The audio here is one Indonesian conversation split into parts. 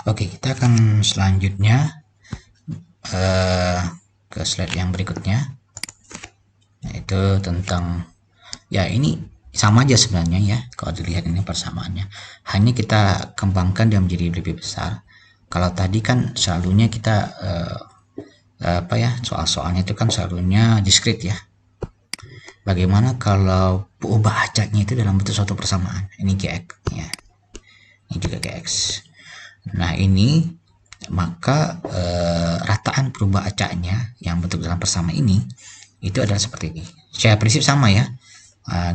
Oke, kita akan selanjutnya ke slide yang berikutnya, yaitu tentang ya ini sama aja sebenarnya ya kalau dilihat ini persamaannya, hanya kita kembangkan dan menjadi lebih besar. Kalau tadi kan selalunya kita soal-soalnya itu kan selalunya diskrit ya. Bagaimana kalau ubah acaknya itu dalam bentuk suatu persamaan? Ini Gx ya, ini juga Gx. Nah ini maka rataan perubah acaknya yang bentuk dalam persamaan ini itu adalah seperti ini. Secara prinsip sama ya,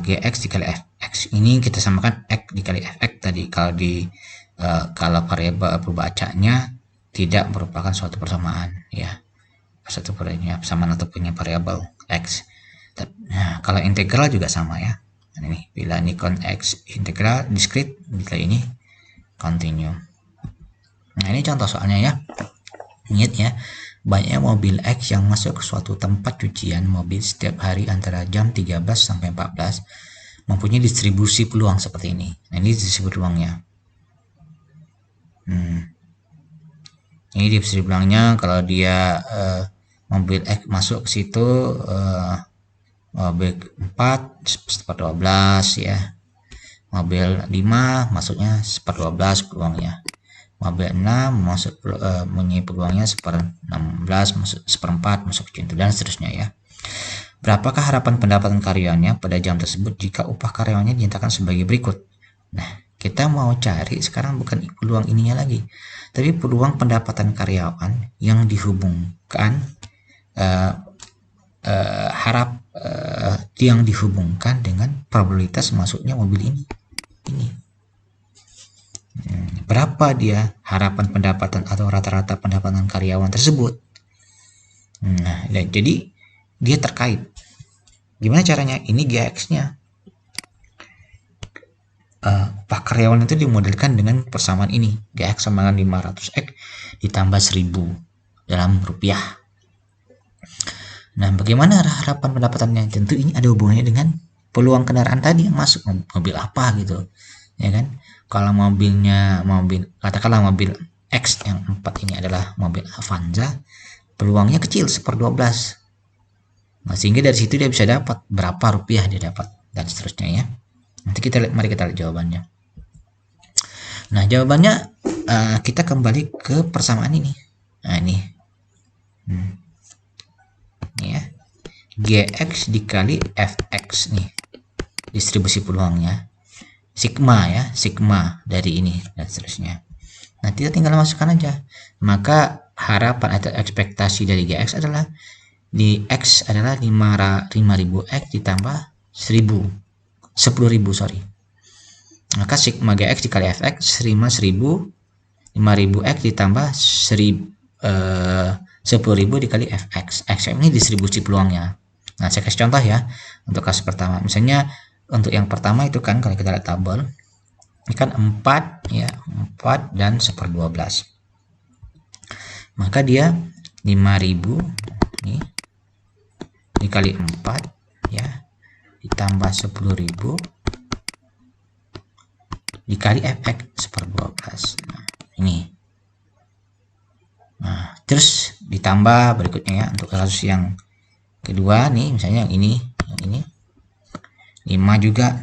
Gx dikali Fx ini kita samakan X dikali Fx tadi. Kalau variabel perubah acaknya tidak merupakan suatu persamaan ya, satu persamaan atau punya variabel X. Nah, kalau integral juga sama ya. Nah, ini bila ini X integral diskrit, bila ini continue. Nah, ini contoh soalnya ya. Ingat ya, banyak mobil X yang masuk ke suatu tempat cucian mobil setiap hari antara jam 13 sampai 14 mempunyai distribusi peluang seperti ini. Nah, ini distribusi peluangnya. Ini distribusi peluangnya kalau dia mobil X masuk ke situ mobil 4 1/12 ya, mobil 5 masuknya 1/12 peluangnya, mobil 6 masuk mempunyai peluangnya 1/16 masuk 1/4 masuk itu dan seterusnya ya. Berapakah harapan pendapatan karyawannya pada jam tersebut jika upah karyawannya dinyatakan sebagai berikut? Nah, kita mau cari sekarang bukan peluang ininya lagi, tapi peluang pendapatan karyawan yang dihubungkan yang dihubungkan dengan probabilitas masuknya mobil ini. Berapa dia harapan pendapatan atau rata-rata pendapatan karyawan tersebut. Nah, jadi dia terkait. Gimana caranya? Ini GX-nya. Upah karyawan itu dimodelkan dengan persamaan ini. GX sama dengan 500X ditambah 1000 dalam rupiah. Nah, bagaimana harapan pendapatannya? Tentu ini ada hubungannya dengan peluang kendaraan tadi yang masuk, mobil apa gitu, ya kan? Kalau katakanlah mobil X yang 4 ini adalah mobil Avanza, peluangnya kecil 1/12. Nah, sehingga dari situ dia bisa dapat berapa rupiah dia dapat dan seterusnya ya. Nanti mari kita lihat jawabannya. Nah, jawabannya kita kembali ke persamaan ini. Nah, ini. Ya, Gx dikali Fx nih distribusi peluangnya, sigma ya, sigma dari ini dan seterusnya. Nah, kita tinggal masukkan aja. Maka harapan atau ekspektasi dari Gx adalah di X adalah 5000X ditambah 10.000 sorry. Maka sigma Gx dikali Fx 5000X ditambah 10.000 dikali Fx. X ini distribusi peluangnya. Nah, saya kasih contoh ya untuk kasus pertama. Misalnya untuk yang pertama itu kan kalau kita lihat tabel ini kan 4 ya, 4 dan 1/12. Maka dia 5000 nih dikali 4 ya ditambah 10.000 dikali Fx 1/12. Nah, ini. Nah, terus ditambah berikutnya ya untuk kasus yang kedua nih, misalnya yang ini 5 juga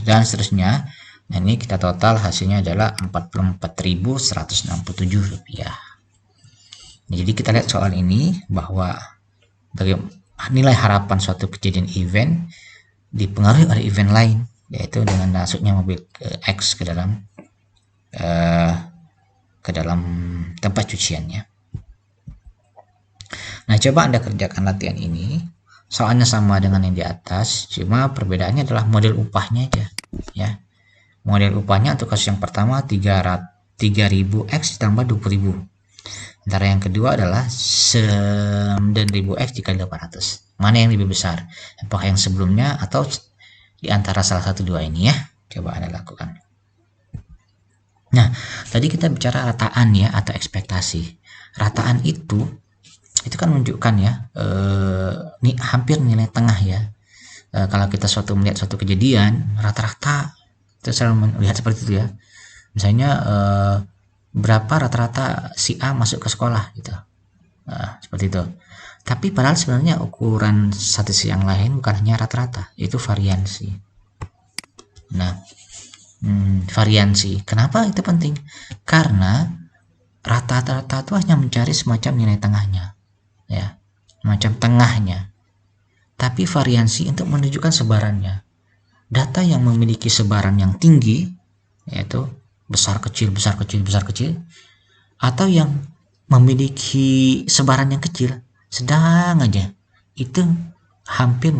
dan seterusnya. Nah, ini kita total hasilnya adalah 44.167 rupiah. Nah, jadi kita lihat soal ini bahwa nilai harapan suatu kejadian event dipengaruhi oleh event lain, yaitu dengan masuknya mobil X ke dalam tempat cuciannya. Nah, coba Anda kerjakan latihan ini. Soalnya sama dengan yang di atas, cuma perbedaannya adalah model upahnya aja ya. Model upahnya untuk kasus yang pertama 3000X ditambah 20.000. Sementara yang kedua adalah 9.000X dikali 800. Mana yang lebih besar? Apakah yang sebelumnya atau di antara salah satu dua ini ya? Coba Anda lakukan. Nah, tadi kita bicara rataan ya atau ekspektasi. Rataan itu kan menunjukkan ya ini hampir nilai tengah ya. Kalau kita melihat suatu kejadian rata-rata kita selalu melihat seperti itu ya. Misalnya berapa rata-rata si A masuk ke sekolah gitu. Seperti itu. Tapi padahal sebenarnya ukuran statistik yang lain bukan hanya rata-rata, itu variansi. Nah, variansi. Kenapa itu penting? Karena rata-rata itu hanya mencari semacam nilai tengahnya, ya, semacam tengahnya. Tapi variansi untuk menunjukkan sebarannya. Data yang memiliki sebaran yang tinggi, yaitu besar kecil besar kecil besar kecil, atau yang memiliki sebaran yang kecil sedang aja, itu hampir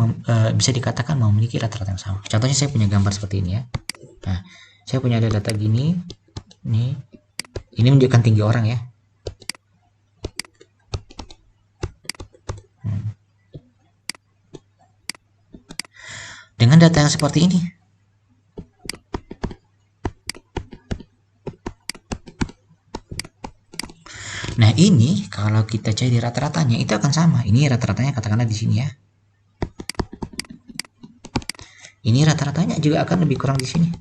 bisa dikatakan memiliki rata-rata yang sama. Contohnya saya punya gambar seperti ini ya. Nah, saya punya data gini nih, ini menunjukkan tinggi orang ya. Dengan data yang seperti ini, nah ini kalau kita cari rata-ratanya itu akan sama. Ini rata-ratanya katakanlah di sini ya. Ini rata-ratanya juga akan lebih kurang di sini.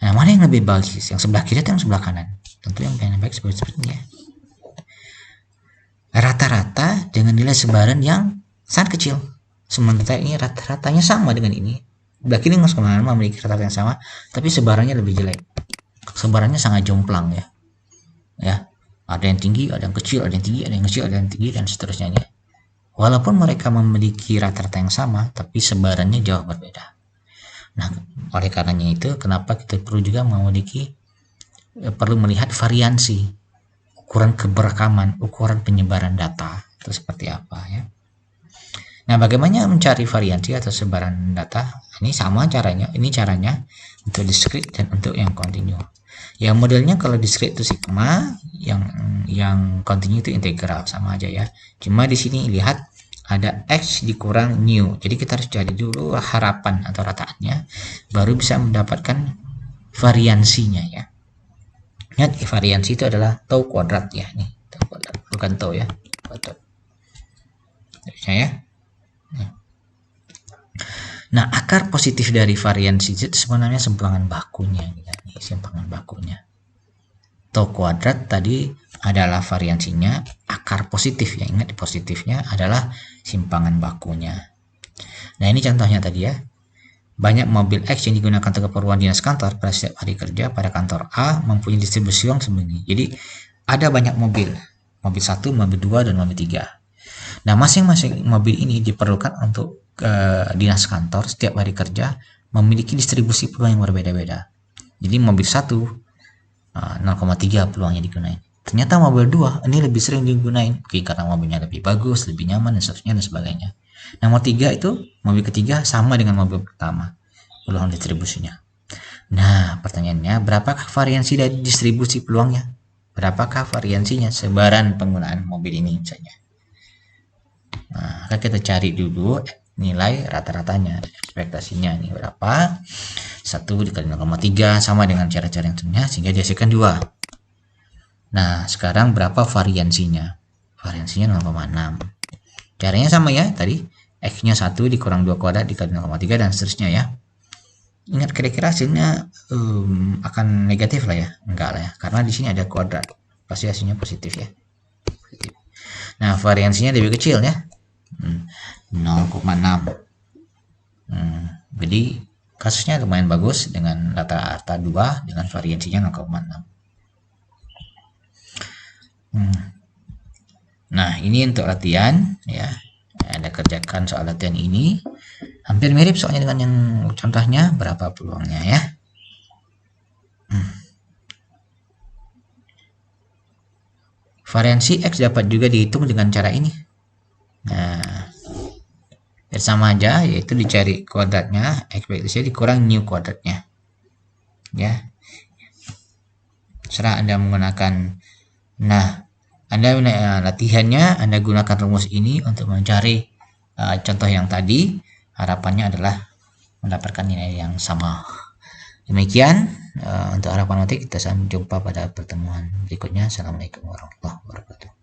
Nah, mana yang lebih bagus? Yang sebelah kiri atau yang sebelah kanan? Tentu yang baik seperti ini ya. Rata-rata dengan nilai sebaran yang sangat kecil. Sementara ini rata-ratanya sama dengan ini. Sebelah kiri sama memiliki rata-rata yang sama, tapi sebarannya lebih jelek. Sebarannya sangat jomplang ya. Ya, ada yang tinggi, ada yang kecil, ada yang tinggi, ada yang kecil, ada yang tinggi, dan seterusnya. Walaupun mereka memiliki rata-rata yang sama, tapi sebarannya jauh berbeda. Nah, oleh karenanya itu, kenapa kita perlu juga perlu melihat variansi, ukuran keberagaman, ukuran penyebaran data itu seperti apa ya. Nah, bagaimana mencari variansi atau sebaran data? Ini sama caranya. Ini caranya untuk discrete dan untuk yang continue. Yang modelnya kalau discrete itu sigma, yang continue itu integral, sama aja ya. Cuma di sini lihat ada x dikurang new. Jadi kita harus cari dulu harapan atau rataannya, baru bisa mendapatkan variansinya ya. Ingat, variansi itu adalah tau kuadrat ya, nih tau kuadrat, bukan tau ya, kuadrat. Ya. Nah, akar positif dari variansi itu sebenarnya simpangan bakunya. Ini simpangan bakunya. Tau kuadrat tadi adalah variansinya, akar positif ya. Ingat, positifnya adalah simpangan bakunya. Nah, ini contohnya tadi ya. Banyak mobil X yang digunakan untuk keperluan dinas kantor pada setiap hari kerja pada kantor A mempunyai distribusi uang sebegini. Jadi, ada banyak mobil. Mobil 1, mobil 2, dan mobil 3. Nah, masing-masing mobil ini diperlukan untuk dinas kantor setiap hari kerja memiliki distribusi peluang yang berbeda-beda. Jadi mobil 1 0,3 peluangnya digunain. Ternyata mobil 2 ini lebih sering digunain karena mobilnya lebih bagus, lebih nyaman, dan seterusnya dan sebagainya. Nomor 3 itu mobil ketiga sama dengan mobil pertama peluang distribusinya. Nah, pertanyaannya, berapakah variansi dari distribusi peluangnya? Berapakah variansinya sebaran penggunaan mobil ini misalnya? Nah, kita cari dulu nilai rata-ratanya, ekspektasinya ini berapa. 1 dikali 0,3 sama dengan cara-cara yang sebelumnya sehingga dihasilkan 2. Nah, sekarang berapa variansinya? Variansinya 0,6. Caranya sama ya, tadi x-nya 1 dikurang 2 kuadrat dikali 0,3 dan seterusnya ya. Ingat, kira-kira hasilnya akan negatif lah ya? Enggak lah ya, karena di sini ada kuadrat. Pasti hasilnya positif ya. Positif. Nah, variansinya lebih kecil ya. 0,6. Jadi kasusnya lumayan bagus dengan rata-rata 2 dengan variansinya 0,6. Nah, ini untuk latihan ya. Anda kerjakan soal latihan ini. Hampir mirip soalnya dengan yang contohnya, berapa peluangnya ya. Variansi X dapat juga dihitung dengan cara ini. Nah, sama aja, yaitu dicari kuadratnya, ekspektasi dikurang new kuadratnya. Ya. Serah Anda menggunakan, nah, Anda latihannya, Anda gunakan rumus ini untuk mencari contoh yang tadi. Harapannya adalah mendapatkan nilai yang sama. Demikian untuk harapan nanti, kita sampai jumpa pada pertemuan berikutnya. Assalamualaikum warahmatullahi wabarakatuh.